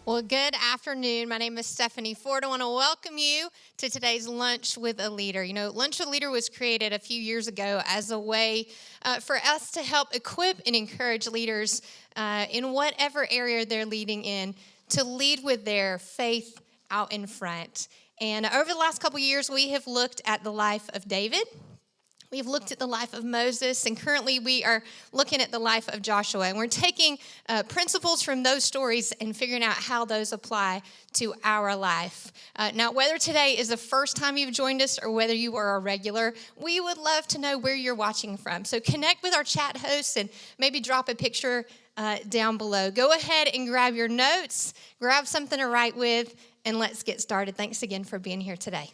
Well, good afternoon. My name is Stephanie Ford. I want to welcome you to today's Lunch with a Leader. You know, Lunch with a Leader was created a few years ago as a way for us to help equip and encourage leaders in whatever area they're leading in to lead with their faith out in front. And over the last couple years, we have looked at the life of David. We've looked at the life of Moses, and currently we are looking at the life of Joshua. And we're taking principles from those stories and figuring out how those apply to our life. Now, whether today is the first time you've joined us or whether you are a regular, we would love to know where you're watching from. So connect with our chat hosts and maybe drop a picture down below. Go ahead and grab your notes, grab something to write with, and let's get started. Thanks again for being here today.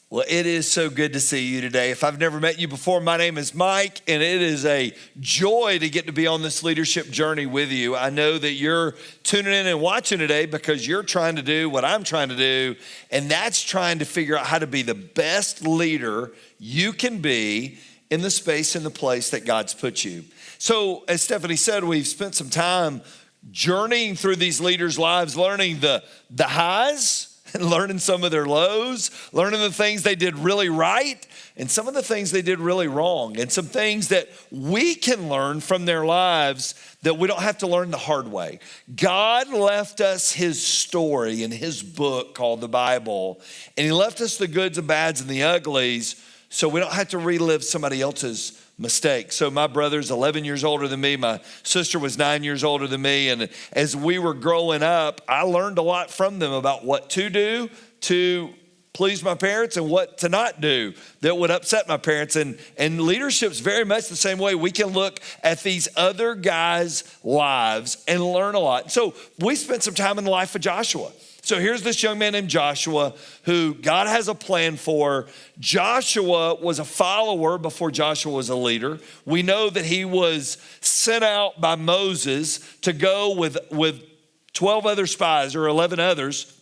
Well, it is so good to see you today. If I've never met you before, my name is Mike, and it is a joy to get to be on this leadership journey with you. I know that you're tuning in and watching today because you're trying to do what I'm trying to do, and that's trying to figure out how to be the best leader you can be in the space and the place that God's put you. So, as Stephanie said, we've spent some time journeying through these leaders' lives, learning the highs, and learning some of their lows, learning the things they did really right, and some of the things they did really wrong, and some things that we can learn from their lives that we don't have to learn the hard way. God left us his story in his book called the Bible, and he left us the goods, the bads, and the uglies so we don't have to relive somebody else's mistake. So my brother's 11 years older than me. My sister was 9 years older than me. And as we were growing up, I learned a lot from them about what to do to please my parents and what to not do that would upset my parents. And leadership's very much the same way. We can look at these other guys' lives and learn a lot. So we spent some time in the life of Joshua. So here's this young man named Joshua who God has a plan for. Joshua was a follower before Joshua was a leader. We know that he was sent out by Moses to go with 12 other spies or 11 others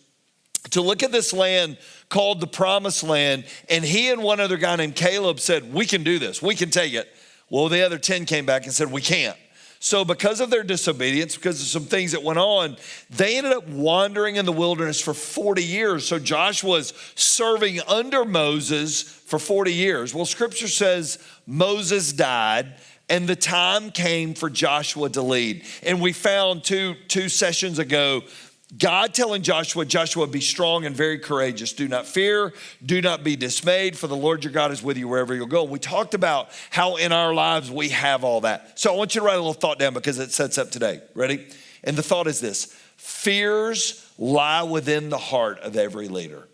to look at this land called the Promised Land. And he and one other guy named Caleb said, we can do this. We can take it. Well, the other 10 came back and said, we can't. So because of their disobedience, because of some things that went on, they ended up wandering in the wilderness for 40 years. So Joshua's serving under Moses for 40 years. Well, scripture says Moses died and the time came for Joshua to lead. And we found two sessions ago, God telling Joshua, be strong and very courageous. Do not fear, do not be dismayed, for the Lord your God is with you wherever you'll go. We talked about how in our lives we have all that. So I want you to write a little thought down because it sets up today. Ready? And the thought is this: fears lie within the heart of every leader.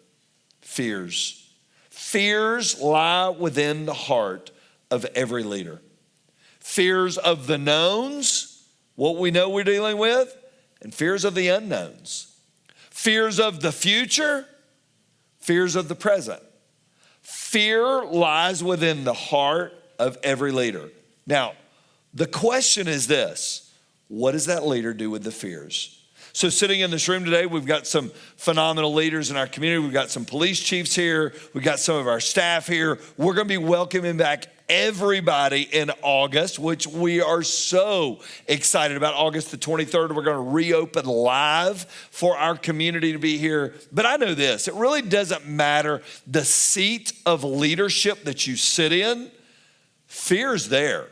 Fears. Fears lie within the heart of every leader. Fears of the knowns, what we know we're dealing with, and fears of the unknowns, fears of the future, fears of the present. Fear lies within the heart of every leader. Now, the question is this: what does that leader do with the fears? So sitting in this room today, we've got some phenomenal leaders in our community. We've got some police chiefs here. We've got some of our staff here. We're going to be welcoming back everybody in August, which we are so excited about. August the 23rd, we're going to reopen live for our community to be here. But I know this: it really doesn't matter the seat of leadership that you sit in. Fear's there.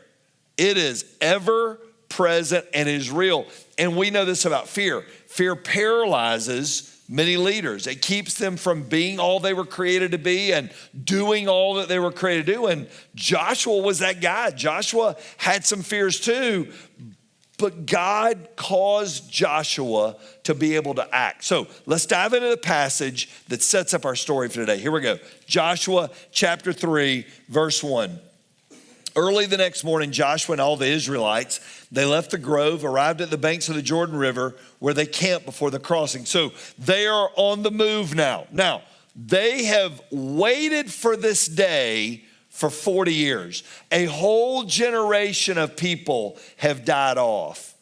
It is ever present and is real. And we know this about fear. Fear paralyzes many leaders. It keeps them from being all they were created to be and doing all that they were created to do. And Joshua was that guy. Joshua had some fears too, but God caused Joshua to be able to act. So let's dive into the passage that sets up our story for today. Here we go. Joshua chapter 3, verse 1. Early the next morning, Joshua and all the Israelites, they left the grove, arrived at the banks of the Jordan River, where they camped before the crossing. So they are on the move now. Now, they have waited for this day for 40 years. A whole generation of people have died off.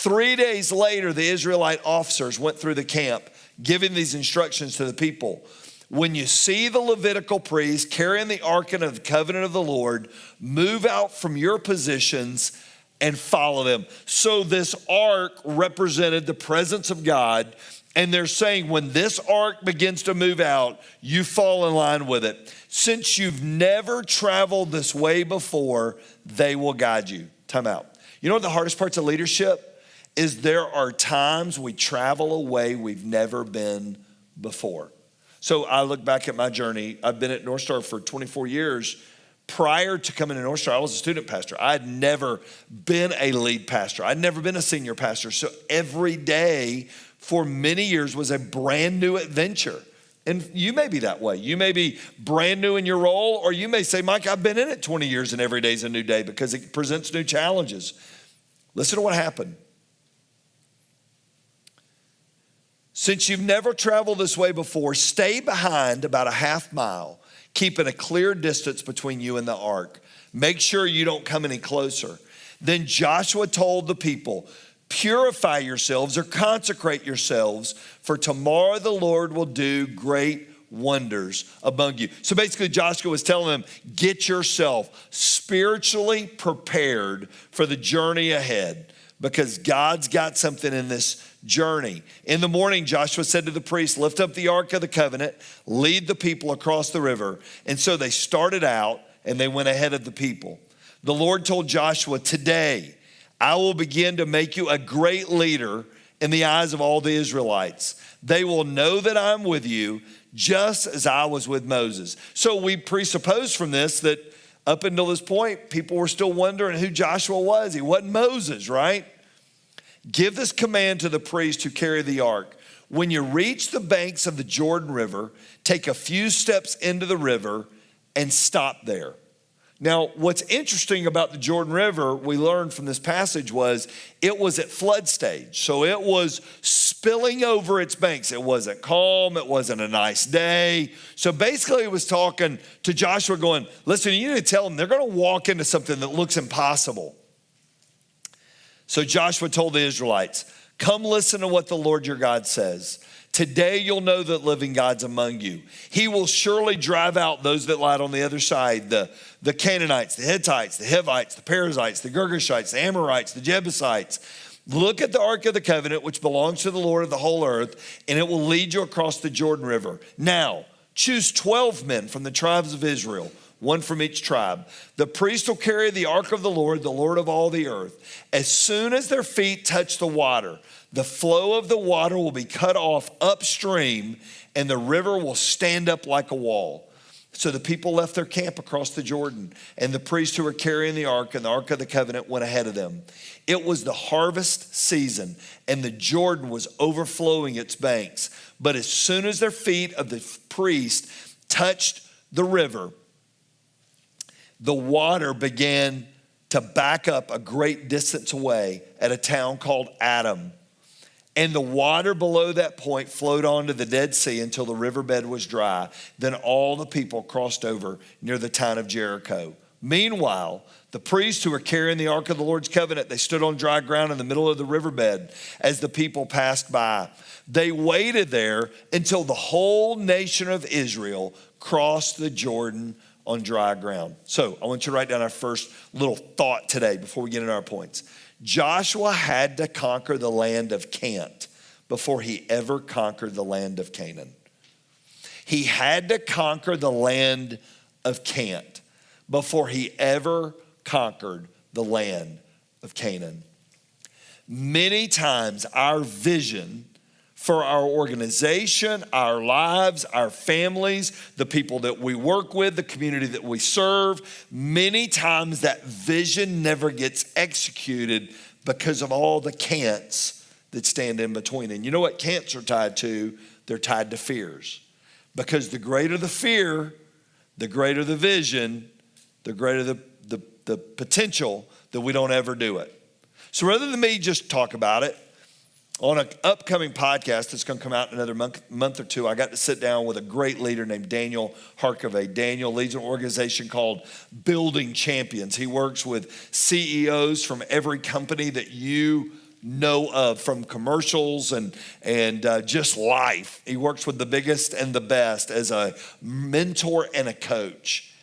3 days later, the Israelite officers went through the camp, giving these instructions to the people. When you see the Levitical priest carrying the ark of the covenant of the Lord, move out from your positions and follow them. So this ark represented the presence of God. And they're saying when this ark begins to move out, you fall in line with it. Since you've never traveled this way before, they will guide you. Time out. You know what the hardest parts of leadership is? There are times we travel a way we've never been before. So I look back at my journey. I've been at North Star for 24 years. Prior to coming to North Star, I was a student pastor. I had never been a lead pastor. I'd never been a senior pastor. So every day for many years was a brand new adventure. And you may be that way. You may be brand new in your role, or you may say, Mike, I've been in it 20 years and every day is a new day because it presents new challenges. Listen to what happened. Since you've never traveled this way before, stay behind about a half mile, keeping a clear distance between you and the ark. Make sure you don't come any closer. Then Joshua told the people, purify yourselves or consecrate yourselves, for tomorrow the Lord will do great wonders among you. So basically Joshua was telling them, get yourself spiritually prepared for the journey ahead, because God's got something in this journey. In the morning, Joshua said to the priests, lift up the ark of the covenant, lead the people across the river. And so they started out and they went ahead of the people. The Lord told Joshua, today I will begin to make you a great leader in the eyes of all the Israelites. They will know that I'm with you, just as I was with Moses. So we presuppose from this that up until this point, people were still wondering who Joshua was. He wasn't Moses, right? Give this command to the priests who carry the ark. When you reach the banks of the Jordan River, take a few steps into the river and stop there. Now, what's interesting about the Jordan River, we learned from this passage, was it was at flood stage. So it was spilling over its banks. It wasn't calm. It wasn't a nice day. So basically it was talking to Joshua going, listen, you need to tell them they're going to walk into something that looks impossible. So Joshua told the Israelites, come listen to what the Lord your God says. Today you'll know that living God's among you. He will surely drive out those that lied on the other side, the Canaanites, the Hittites, the Hivites, the Perizzites, the Girgashites, the Amorites, the Jebusites. Look at the Ark of the Covenant, which belongs to the Lord of the whole earth, and it will lead you across the Jordan River. Now, choose 12 men from the tribes of Israel, one from each tribe. The priest will carry the ark of the Lord of all the earth. As soon as their feet touch the water, the flow of the water will be cut off upstream, and the river will stand up like a wall. So the people left their camp across the Jordan, and the priests who were carrying the ark and the ark of the covenant went ahead of them. It was the harvest season, and the Jordan was overflowing its banks. But as soon as their feet of the priest touched the river, the water began to back up a great distance away at a town called Adam. And the water below that point flowed onto the Dead Sea until the riverbed was dry. Then all the people crossed over near the town of Jericho. Meanwhile, the priests who were carrying the Ark of the Lord's covenant, they stood on dry ground in the middle of the riverbed as the people passed by. They waited there until the whole nation of Israel crossed the Jordan on dry ground. So I want you to write down our first little thought today before we get into our points. Joshua had to conquer the land of Cant before he ever conquered the land of Canaan. He had to conquer the land of Cant before he ever conquered the land of Canaan. Many times our vision for our organization, our lives, our families, the people that we work with, the community that we serve, many times that vision never gets executed because of all the can'ts that stand in between. And you know what can'ts are tied to? They're tied to fears. Because the greater the fear, the greater the vision, the greater the potential that we don't ever do it. So rather than me just talk about it, on an upcoming podcast that's going to come out in another month or two, I got to sit down with a great leader named Daniel Hark. Daniel leads an organization called Building Champions. He works with CEOs from every company that you know of from commercials and just life. He works with the biggest and the best as a mentor and a coach.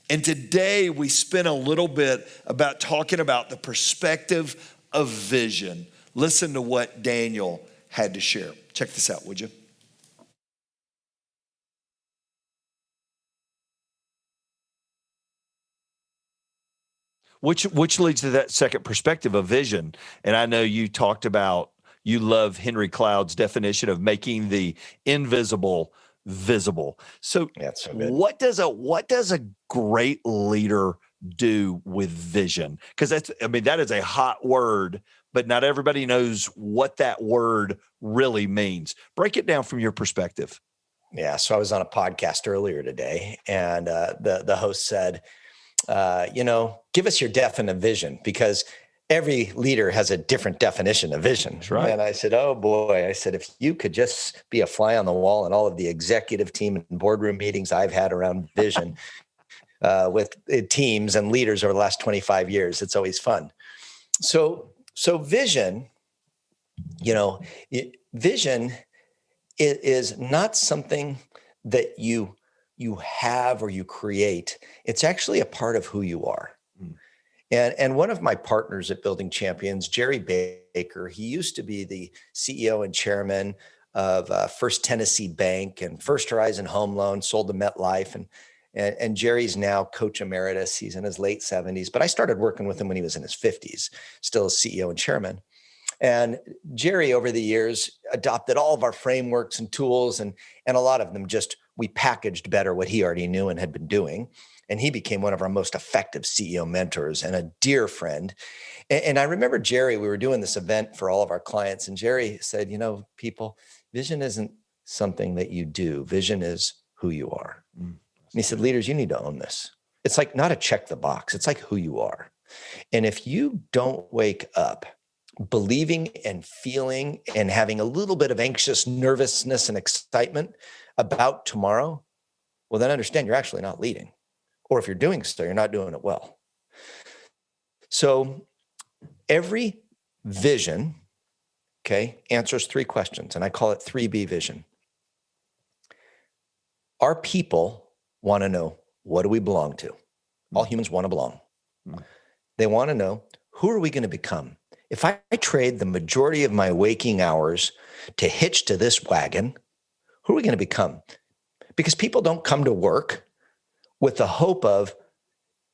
And today we spent a little bit about talking about the perspective of vision. Listen to what Daniel had to share. Check this out, would you? Which leads to that second perspective of vision. And I know you talked about, you love Henry Cloud's definition of making the invisible visible. So, That's so good. what does a great leader do with vision? Because that is a hot word, but not everybody knows what that word really means. Break it down from your perspective. Yeah. So I was on a podcast earlier today, and the host said, give us your definition of vision, because every leader has a different definition of vision. That's right. And I said, oh boy, I said, if you could just be a fly on the wall in all of the executive team and boardroom meetings I've had around vision with teams and leaders over the last 25 years, it's always fun. So vision, vision is not something that you have or you create. It's actually a part of who you are. And one of my partners at Building Champions, Jerry Baker, he used to be the CEO and chairman of First Tennessee Bank and First Horizon Home Loan, sold to MetLife. And Jerry's now coach emeritus. He's in his late 70s, but I started working with him when he was in his 50s, still as CEO and chairman. And Jerry, over the years, adopted all of our frameworks and tools, and a lot of them we packaged better what he already knew and had been doing. And he became one of our most effective CEO mentors and a dear friend. And I remember Jerry, we were doing this event for all of our clients, and Jerry said, people, vision isn't something that you do. Vision is who you are. And he said, leaders, you need to own this. It's like not a check the box. It's like who you are. And if you don't wake up believing and feeling and having a little bit of anxious nervousness and excitement about tomorrow, well, then understand you're actually not leading. Or if you're doing so, you're not doing it well. So every vision, answers three questions, and I call it 3B vision. Our people want to know, what do we belong to? All humans want to belong. They want to know, who are we going to become? If I trade the majority of my waking hours to hitch to this wagon, who are we going to become? Because people don't come to work with the hope of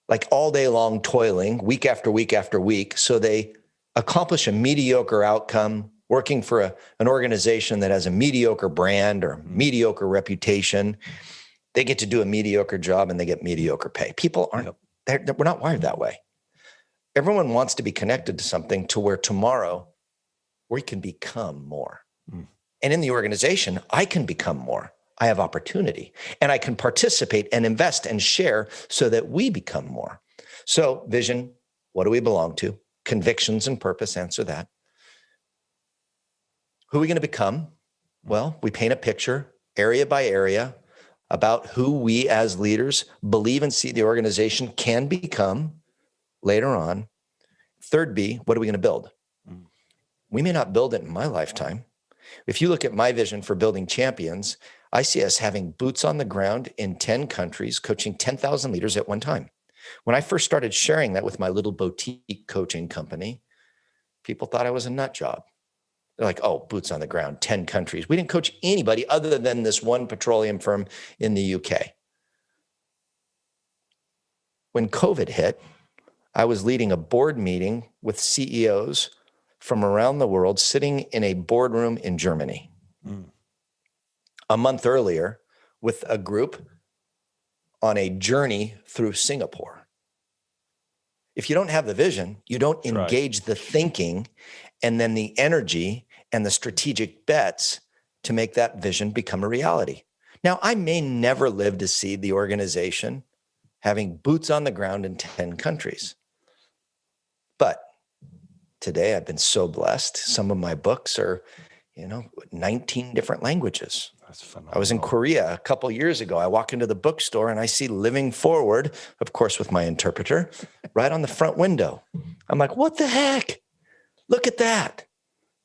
like all day long toiling week after week after week. So they accomplish a mediocre outcome working for an organization that has a mediocre brand or mediocre reputation. They get to do a mediocre job and they get mediocre pay. People we're not wired that way. Everyone wants to be connected to something to where tomorrow we can become more. And in the organization, I can become more. I have opportunity and I can participate and invest and share so that we become more. So vision, what do we belong to? Convictions and purpose, answer that. Who are we going to become? Well, we paint a picture area by area about who we as leaders believe and see the organization can become later on. Third B, what are we going to build? We may not build it in my lifetime. If you look at my vision for Building Champions, I see us having boots on the ground in 10 countries, coaching 10,000 leaders at one time. When I first started sharing that with my little boutique coaching company, people thought I was a nut job. They're like, oh, boots on the ground, 10 countries. We didn't coach anybody other than this one petroleum firm in the UK. When COVID hit, I was leading a board meeting with CEOs from around the world sitting in a boardroom in Germany. A month earlier with a group on a journey through Singapore. If you don't have the vision, you don't engage the thinking and then the energy and the strategic bets to make that vision become a reality. Now, I may never live to see the organization having boots on the ground in 10 countries. But today I've been so blessed. Some of my books are 19 different languages. That's phenomenal. I was in Korea a couple years ago. I walk into the bookstore and I see Living Forward, of course, with my interpreter, right on the front window. I'm like, what the heck? Look at that.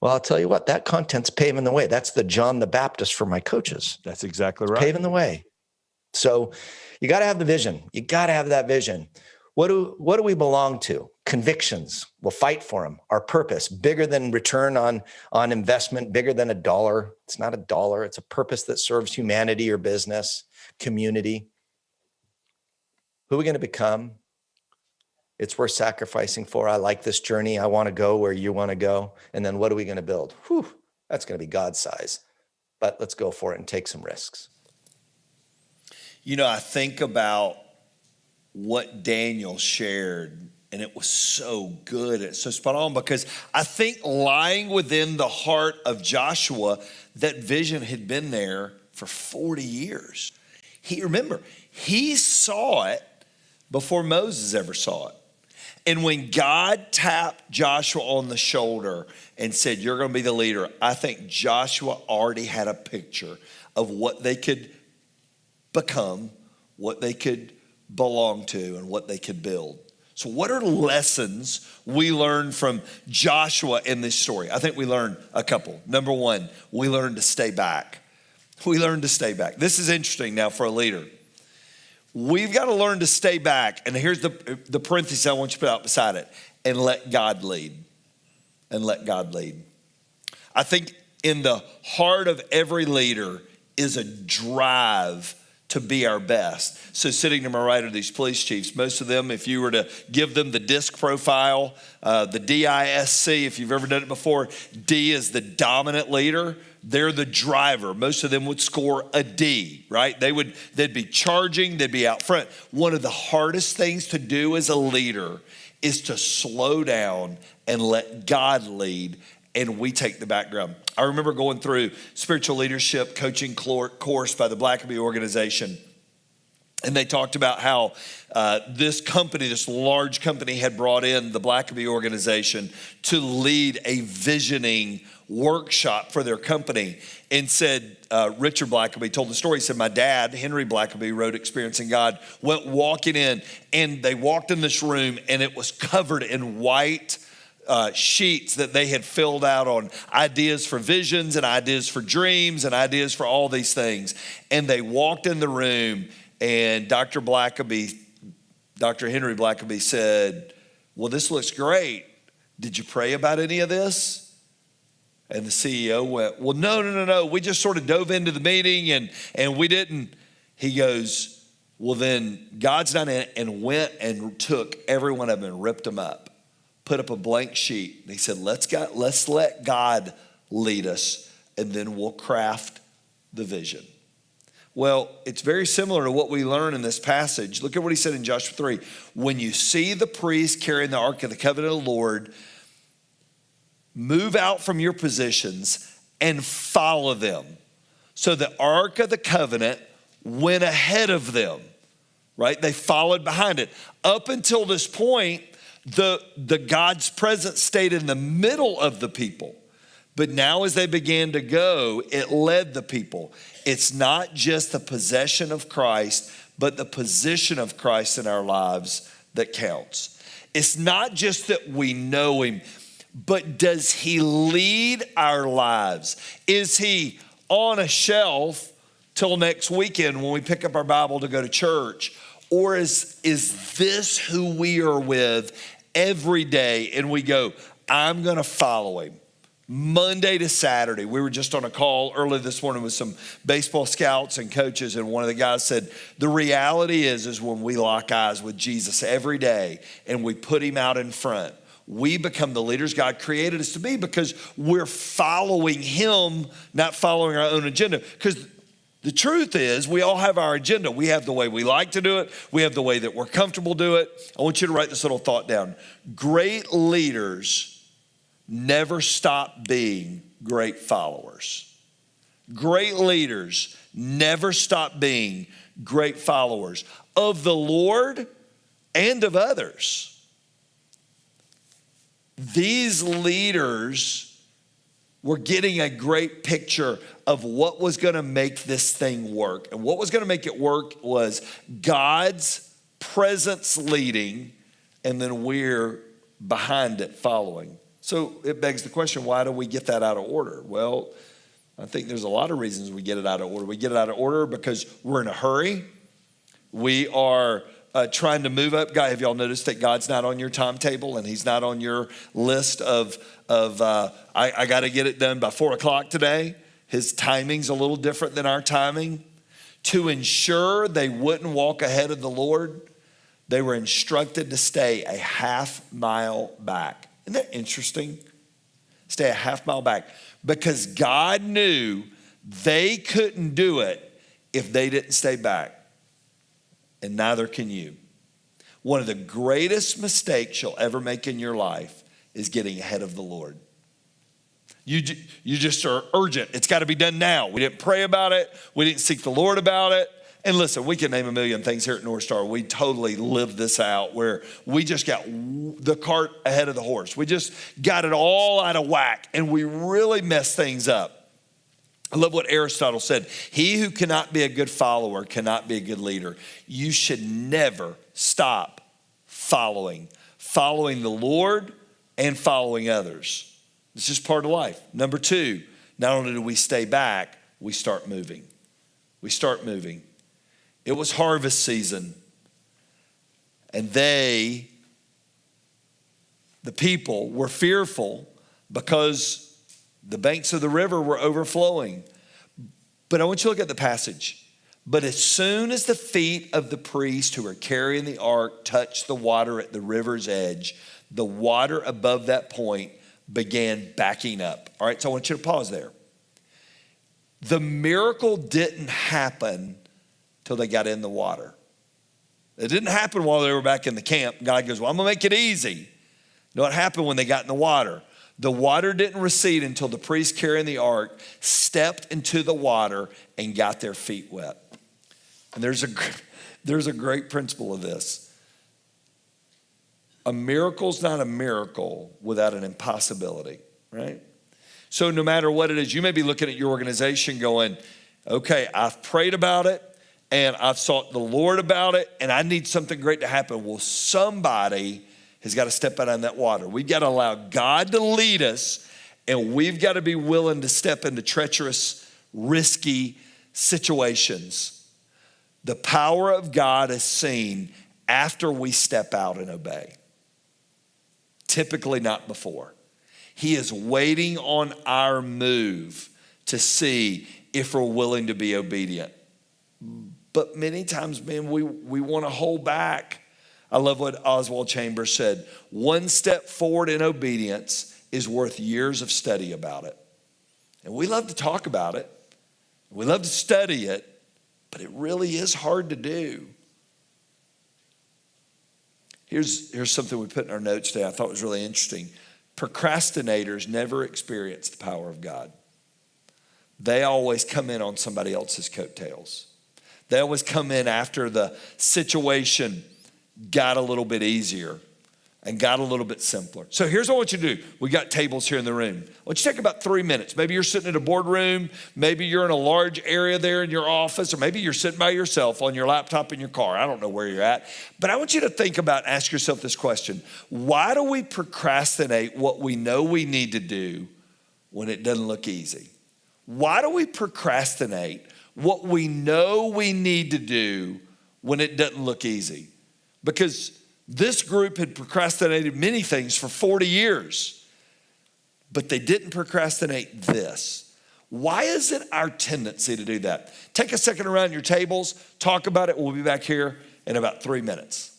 Well, I'll tell you what, that content's paving the way. That's the John the Baptist for my coaches. That's exactly right. Paving the way. So you got to have the vision. You got to have that vision. What do we belong to? Convictions. We'll fight for them. Our purpose, bigger than return on investment, bigger than a dollar. It's not a dollar. It's a purpose that serves humanity or business, community. Who are we going to become? It's worth sacrificing for. I like this journey. I want to go where you want to go. And then what are we going to build? Whew, that's going to be God's size. But let's go for it and take some risks. You know, I think about what Daniel shared, and it was so good. It's so spot on, because I think lying within the heart of Joshua, that vision had been there for 40 years. Remember, he saw it before Moses ever saw it. And when God tapped Joshua on the shoulder and said, you're going to be the leader, I think Joshua already had a picture of what they could become, what they could belong to, and what they could build. So what are lessons we learn from Joshua in this story? I think we learned a couple. Number one, we learned to stay back. We learned to stay back. This is interesting now for a leader. We've got to learn to stay back. And here's the parenthesis I want you to put out beside it. And let God lead. And let God lead. I think in the heart of every leader is a drive to be our best. So sitting to my right are these police chiefs. Most of them, if you were to give them the DISC profile, the DISC, if you've ever done it before, D is the dominant leader. They're the driver. Most of them would score a D, right? They'd be charging, they'd be out front. One of the hardest things to do as a leader is to slow down and let God lead, and we take the background. I remember going through spiritual leadership coaching course by the Blackaby organization. And they talked about how this large company had brought in the Blackaby organization to lead a visioning workshop for their company, and said, Richard Blackaby told the story. He said, my dad, Henry Blackaby, wrote Experiencing God, went walking in, and they walked in this room, and it was covered in white sheets that they had filled out on ideas for visions and ideas for dreams and ideas for all these things. And they walked in the room, and Dr. Henry Blackaby said, well, this looks great. Did you pray about any of this? And the CEO went, well, no. We just sort of dove into the meeting and we didn't. He goes, well, then God's done it, and went and took every one of them and ripped them up, put up a blank sheet. And he said, let's let God lead us, and then we'll craft the vision. Well, it's very similar to what we learn in this passage. Look at what he said in Joshua 3. When you see the priest carrying the Ark of the Covenant of the Lord, move out from your positions and follow them. So the Ark of the Covenant went ahead of them, right? They followed behind it. Up until this point, the God's presence stayed in the middle of the people. But now as they began to go, it led the people. It's not just the possession of Christ, but the position of Christ in our lives that counts. It's not just that we know him, but does he lead our lives? Is he on a shelf till next weekend when we pick up our Bible to go to church? Or is this who we are with every day, and we go, I'm going to follow him? Monday to Saturday. We were just on a call early this morning with some baseball scouts and coaches, and one of the guys said, the reality is when we lock eyes with Jesus every day and we put him out in front, we become the leaders God created us to be, because we're following him, not following our own agenda. Because the truth is, we all have our agenda. We have the way we like to do it. We have the way that we're comfortable do it. I want you to write this little thought down. Great leaders never stop being great followers. Great leaders never stop being great followers of the Lord and of others. These leaders were getting a great picture of what was going to make this thing work. And what was going to make it work was God's presence leading, and then we're behind it following. So it begs the question, why do we get that out of order? Well, I think there's a lot of reasons we get it out of order. We get it out of order because we're in a hurry. We are trying to move up. God, have y'all noticed that God's not on your timetable and he's not on your list of I got to get it done by 4 o'clock today? His timing's a little different than our timing. To ensure they wouldn't walk ahead of the Lord, they were instructed to stay a half mile back. Isn't that interesting? Stay a half mile back. Because God knew they couldn't do it if they didn't stay back. And neither can you. One of the greatest mistakes you'll ever make in your life is getting ahead of the Lord. You just are urgent. It's got to be done now. We didn't pray about it. We didn't seek the Lord about it. And listen, we can name a million things here at North Star. We totally lived this out where we just got the cart ahead of the horse. We just got it all out of whack and we really messed things up. I love what Aristotle said. He who cannot be a good follower cannot be a good leader. You should never stop following the Lord and following others. It's just part of life. Number two, not only do we stay back, we start moving. We start moving. It was harvest season. And the people were fearful because the banks of the river were overflowing. But I want you to look at the passage. But as soon as the feet of the priests who were carrying the ark touched the water at the river's edge, the water above that point began backing up. All right, so I want you to pause there. The miracle didn't happen till they got in the water. It didn't happen while they were back in the camp. God goes, well, I'm going to make it easy. No, it happened when they got in the water. The water didn't recede until the priest carrying the ark stepped into the water and got their feet wet. And there's a great principle of this. A miracle's not a miracle without an impossibility, right? So no matter what it is, you may be looking at your organization going, okay, I've prayed about it and I've sought the Lord about it and I need something great to happen. Well, somebody has got to step out on that water. We've got to allow God to lead us and we've got to be willing to step into treacherous, risky situations. The power of God is seen after we step out and obey. Typically not before. He is waiting on our move to see if we're willing to be obedient. But many times, man, we want to hold back. I love what Oswald Chambers said. One step forward in obedience is worth years of study about it. And we love to talk about it. We love to study it, but it really is hard to do. Here's something we put in our notes today I thought was really interesting. Procrastinators never experience the power of God. They always come in on somebody else's coattails. They always come in after the situation got a little bit easier and got a little bit simpler. So here's what I want you to do. We got tables here in the room. I want you to take about 3 minutes. Maybe you're sitting in a boardroom. Maybe you're in a large area there in your office, or maybe you're sitting by yourself on your laptop in your car. I don't know where you're at. But I want you to think about, ask yourself this question. Why do we procrastinate what we know we need to do when it doesn't look easy? Why do we procrastinate what we know we need to do when it doesn't look easy? Because this group had procrastinated many things for 40 years, but they didn't procrastinate this. Why is it our tendency to do that? Take a second around your tables, talk about it. We'll be back here in about 3 minutes.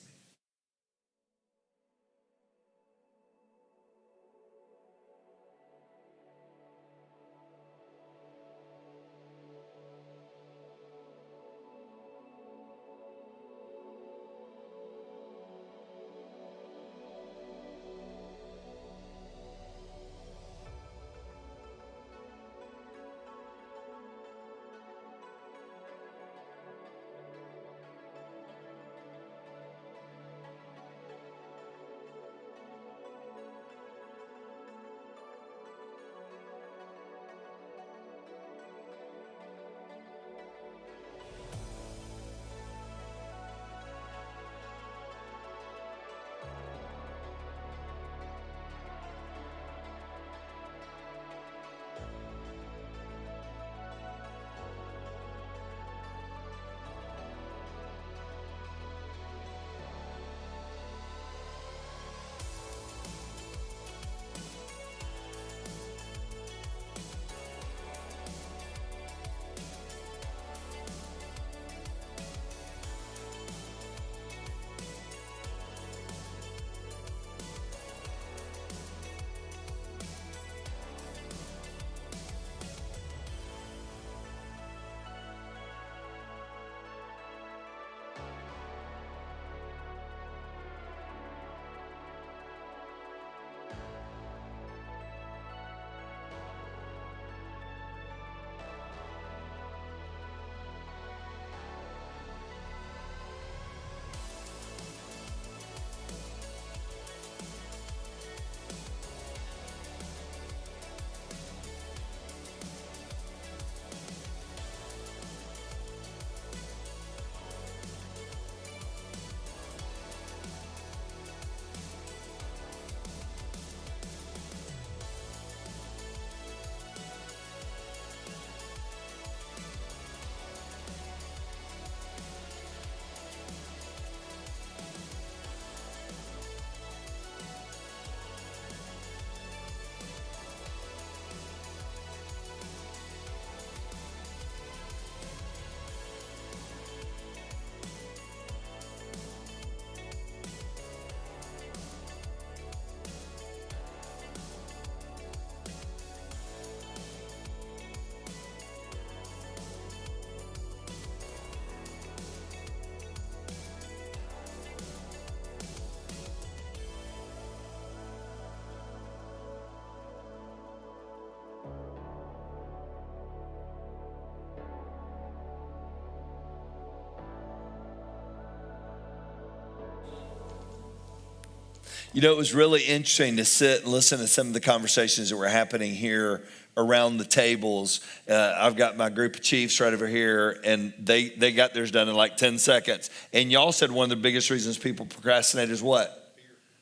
You know, it was really interesting to sit and listen to some of the conversations that were happening here around the tables. I've got my group of chiefs right over here, and they got theirs done in like 10 seconds. And y'all said one of the biggest reasons people procrastinate is what?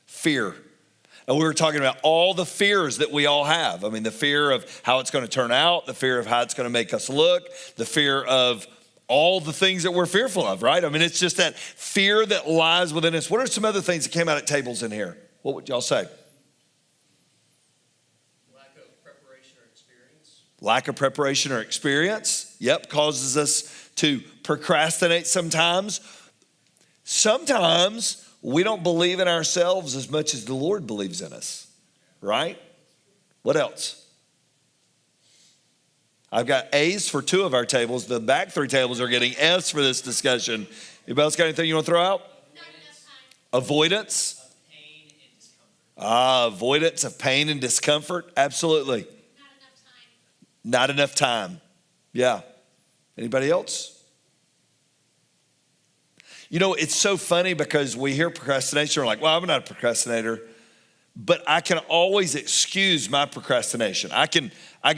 Fear. And we were talking about all the fears that we all have. I mean, the fear of how it's going to turn out, the fear of how it's going to make us look, the fear of all the things that we're fearful of, right? I mean, it's just that fear that lies within us. What are some other things that came out at tables in here? What would y'all say? Lack of preparation or experience. Yep, causes us to procrastinate sometimes. Sometimes we don't believe in ourselves as much as the Lord believes in us, right? What else? I've got A's for 2 of our tables. The back 3 tables are getting F's for this discussion. Anybody else got anything you want to throw out? Avoidance. Of pain and discomfort. Avoidance of pain and discomfort. Absolutely. Not enough time. Yeah. Anybody else? You know, it's so funny because we hear procrastination. We're like, well, I'm not a procrastinator. But I can always excuse my procrastination. I can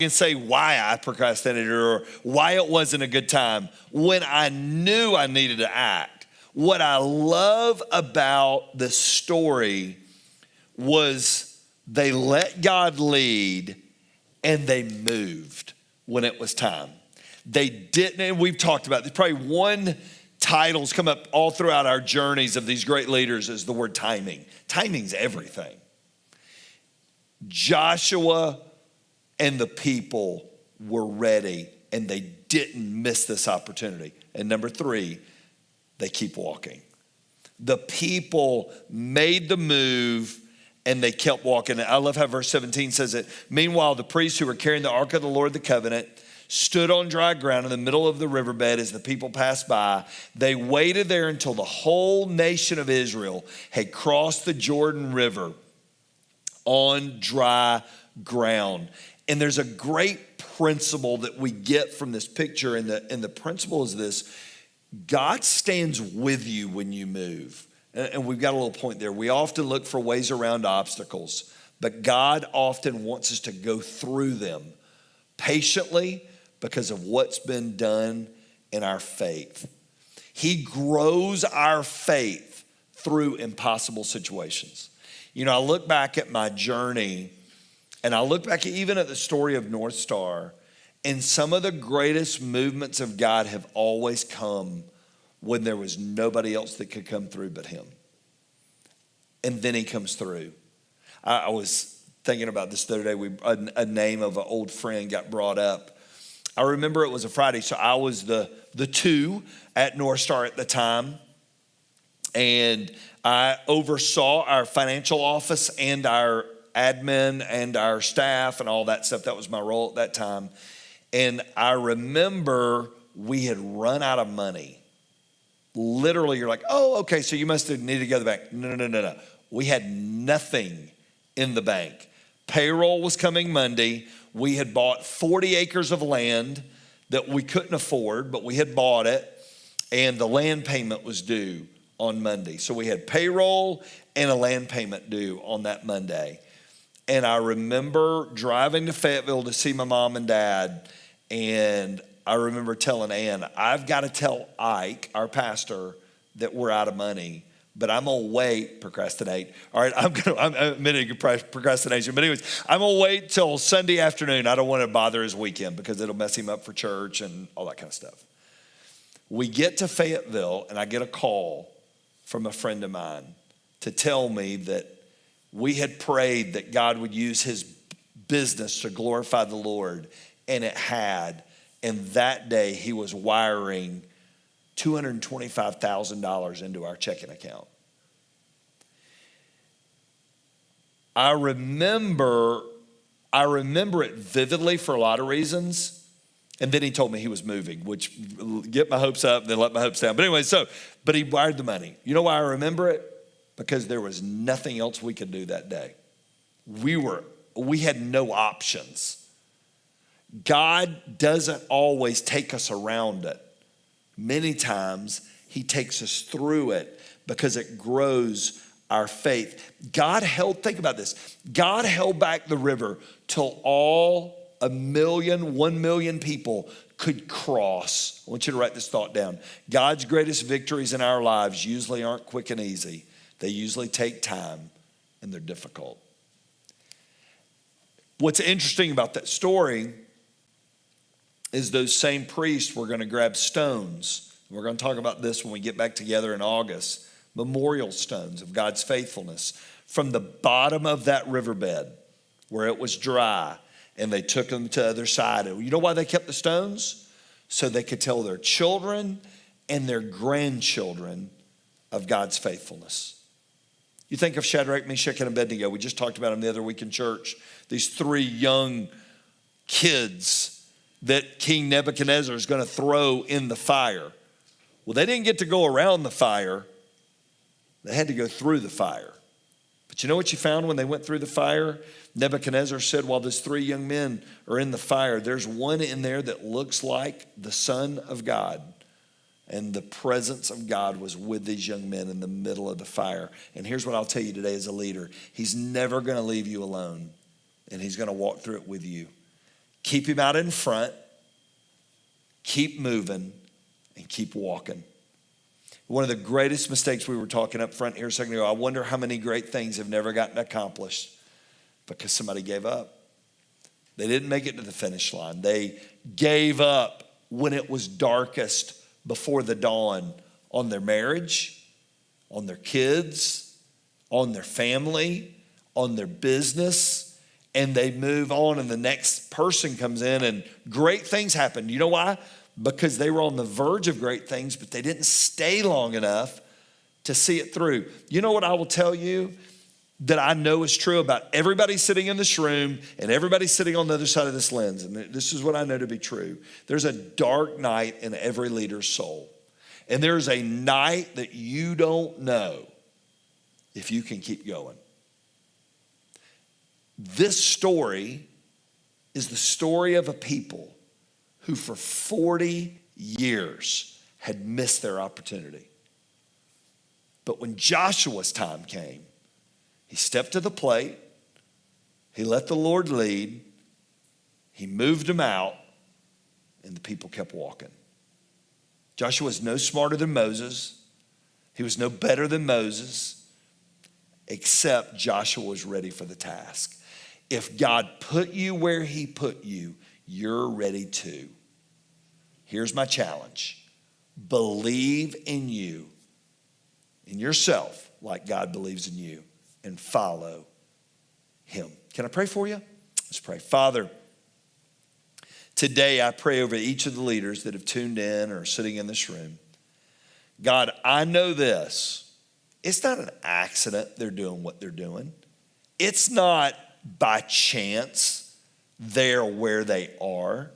say why I procrastinated or why it wasn't a good time when I knew I needed to act. What I love about the story was they let God lead and they moved when it was time. They didn't, and we've talked about this, probably one title's come up all throughout our journeys of these great leaders is the word timing. Timing's everything. Joshua and the people were ready and they didn't miss this opportunity. And number 3, they keep walking. The people made the move and they kept walking. I love how verse 17 says it. Meanwhile, the priests who were carrying the ark of the Lord, the covenant, stood on dry ground in the middle of the riverbed as the people passed by. They waited there until the whole nation of Israel had crossed the Jordan River on dry ground. And there's a great principle that we get from this picture, and the principle is this: God stands with you when you move. And we've got a little point there. We often look for ways around obstacles, but God often wants us to go through them patiently because of what's been done in our faith. He grows our faith through impossible situations. You know, I look back at my journey, and I look back even at the story of North Star, and some of the greatest movements of God have always come when there was nobody else that could come through but him. And then he comes through. I was thinking about this the other day. A name of an old friend got brought up. I remember it was a Friday, so I was the 2 at North Star at the time. And I oversaw our financial office and our admin and our staff and all that stuff. That was my role at that time. And I remember we had run out of money. Literally, you're like, oh, okay, so you must have needed to go to the bank. No. We had nothing in the bank. Payroll was coming Monday. We had bought 40 acres of land that we couldn't afford, but we had bought it, and the land payment was due on Monday. So we had payroll and a land payment due on that Monday. And I remember driving to Fayetteville to see my mom and dad, and I remember telling Ann, I've got to tell Ike, our pastor, that we're out of money, but I'm going to procrastinate. All right, I'm admitting procrastination. But anyways, I'm going to wait till Sunday afternoon. I don't want to bother his weekend because it'll mess him up for church and all that kind of stuff. We get to Fayetteville, and I get a call from a friend of mine to tell me that we had prayed that God would use his business to glorify the Lord, and it had. And that day, he was wiring $225,000 into our checking account. I remember it vividly for a lot of reasons. And then he told me he was moving, which get my hopes up and then let my hopes down. But anyway, but he wired the money. You know why I remember it? Because there was nothing else we could do that day. We had no options. God doesn't always take us around it. Many times he takes us through it because it grows our faith. Think about this. God held back the river till all 1 million people could cross. I want you to write this thought down. God's greatest victories in our lives usually aren't quick and easy. They usually take time and they're difficult. What's interesting about that story is those same priests were going to grab stones. We're going to talk about this when we get back together in August. Memorial stones of God's faithfulness from the bottom of that riverbed where it was dry, and they took them to the other side. You know why they kept the stones? So they could tell their children and their grandchildren of God's faithfulness. You think of Shadrach, Meshach, and Abednego. We just talked about them the other week in church. These 3 young kids that King Nebuchadnezzar is going to throw in the fire. Well, they didn't get to go around the fire. They had to go through the fire. But you know what you found when they went through the fire? Nebuchadnezzar said, while those 3 young men are in the fire, there's one in there that looks like the Son of God. And the presence of God was with these young men in the middle of the fire. And here's what I'll tell you today as a leader. He's never going to leave you alone. And he's going to walk through it with you. Keep him out in front. Keep moving. And keep walking. One of the greatest mistakes, we were talking up front here a second ago, I wonder how many great things have never gotten accomplished because somebody gave up. They didn't make it to the finish line. They gave up when it was darkest before the dawn on their marriage, on their kids, on their family, on their business, and they move on and the next person comes in and great things happen. You know why? Because they were on the verge of great things, but they didn't stay long enough to see it through. You know what I will tell you that I know is true about everybody sitting in this room and everybody sitting on the other side of this lens, and this is what I know to be true. There's a dark night in every leader's soul. And there's a night that you don't know if you can keep going. This story is the story of a people who for 40 years had missed their opportunity. But when Joshua's time came, he stepped to the plate, he let the Lord lead, he moved them out, and the people kept walking. Joshua was no smarter than Moses. He was no better than Moses, except Joshua was ready for the task. If God put you where he put you, you're ready too. Here's my challenge. Believe in you, in yourself, like God believes in you, and follow him. Can I pray for you? Let's pray. Father, today I pray over each of the leaders that have tuned in or are sitting in this room. God, I know this. It's not an accident they're doing what they're doing. It's not by chance they're where they are.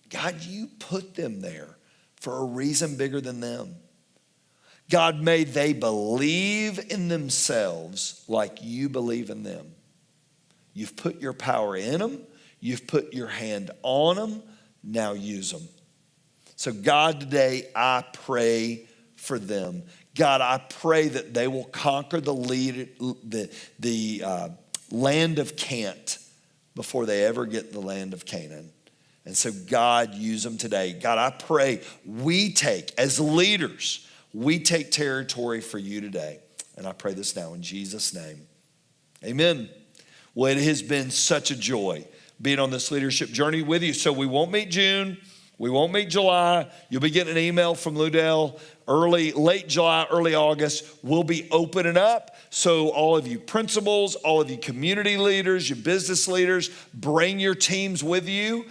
God, you put them there for a reason bigger than them. God, may they believe in themselves like you believe in them. You've put your power in them. You've put your hand on them. Now use them. So God, today I pray for them. God, I pray that they will conquer the land of Cant before they ever get the land of Canaan. And so God, use them today. God, I pray we take, as leaders, we take territory for you today. And I pray this now in Jesus' name. Amen. Well, it has been such a joy being on this leadership journey with you. So we won't meet June. We won't meet July. You'll be getting an email from Ludell late July, early August. We'll be opening up. So all of you principals, all of you community leaders, your business leaders, bring your teams with you.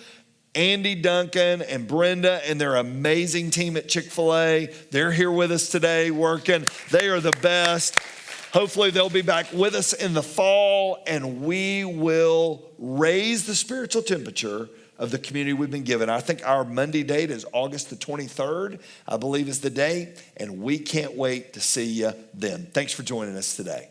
Andy Duncan and Brenda and their amazing team at Chick-fil-A. They're here with us today working. They are the best. Hopefully they'll be back with us in the fall, and we will raise the spiritual temperature of the community we've been given. I think our Monday date is August the 23rd, I believe is the day, and we can't wait to see you then. Thanks for joining us today.